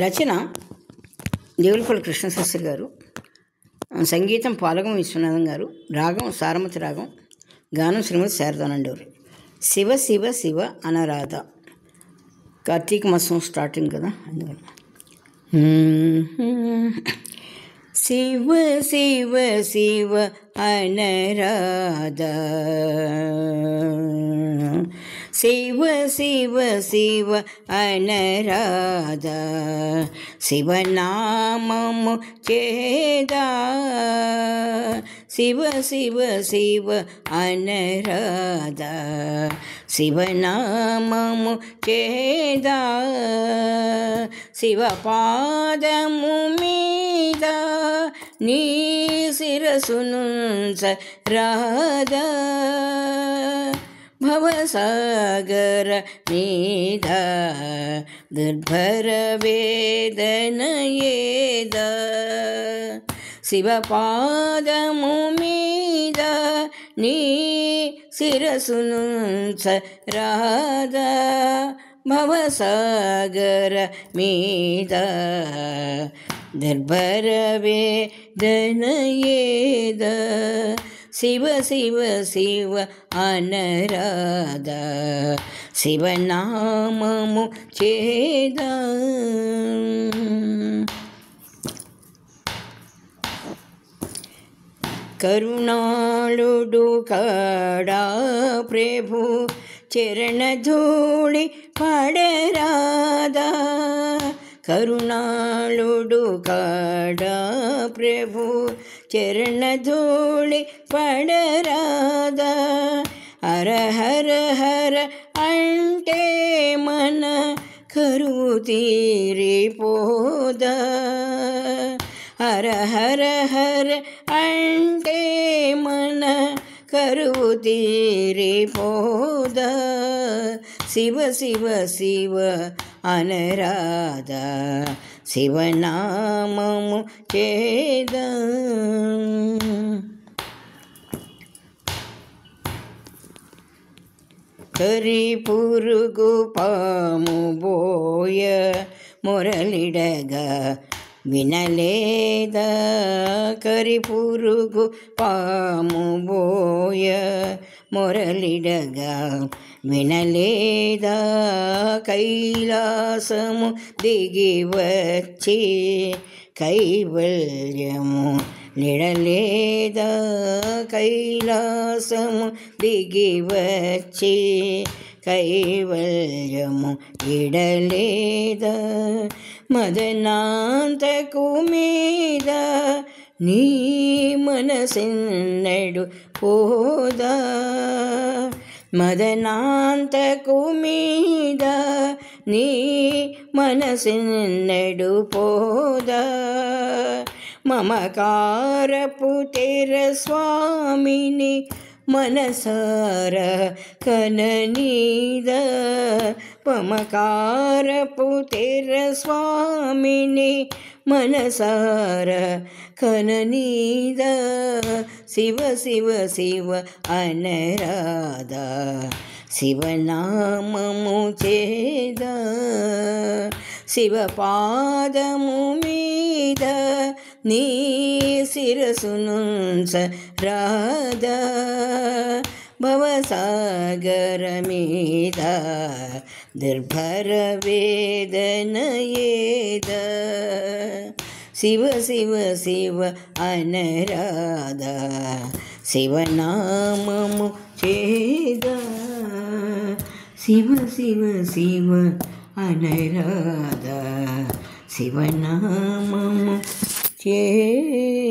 రచన దేవులపల్లి కృష్ణశాస్త్రి గారు, సంగీతం పాలగం విశ్వనాథం గారు, రాగం సారమతి రాగం, గానం శ్రీమతి శారదానండవరి. శివ శివ శివ అనరాధ. కార్తీక మాసం స్టార్టింగ్ కదా, అందుకని శివ శివ శివ అనరాధ, శివ శివ శివ అనరాధ, శివనామము చేదా. శివ శివ శివ అనరాధ, శివనామము చేదా. శివ పాదము మీద నీ శిరసునుంచ రాధా. భవసాగర మీద దుర్భర వేదన ఏదా. శివపాదము మీద నీ శిరసునుంచ రాధా. భవసాగర మీద దుర్భర వేదన ఏదా. శివ శివ శివ అనరాధ, శివనామము చేదా. కరుణాళుడు కాడా ప్రభు చరణధూళి పడరాదా. కరుణాళుడు కాడా ప్రభు చరణధూళి పడరాదా. హర హర హర అంటే మన కరువు తీరిపోదా. హర హర హర అంటే మన కరువు తీరిపోదా. శివ శివ శివ అనరాధ, శివనామము చేదా. కరి పురుగు పాము బోయ మురళిడగా వినలేదా. కరి పురుగు పాము బోయ మురళిడగా వినలేదా. కైలాసము దిగి వచ్చి కైవల్యము నిడలేదా. కైలాసము దిగి వచ్చి కైవల్యము ఇడలేదా. మదనాంతకు మీద నీ మనసెన్నడు పోదా. మదనాంతకు మీద నీ మనసెన్నడు పోదా. మమకారపు తెర స్వామిని మనసార కననీద. మమకారపు తెర స్వామిని మనసార కననీద. శివ శివ శివ అనరాధ, శివనామము చేదా. శివ పాదము మీద నీ శిరసునుంచ రాధా. భవసాగర మీద దుర్భర వేదన ఏదా. శివ శివ శివ అనరాధ, శివనామము చేదా. శివ శివ శివ అనరాధ, శివనామము చేదా.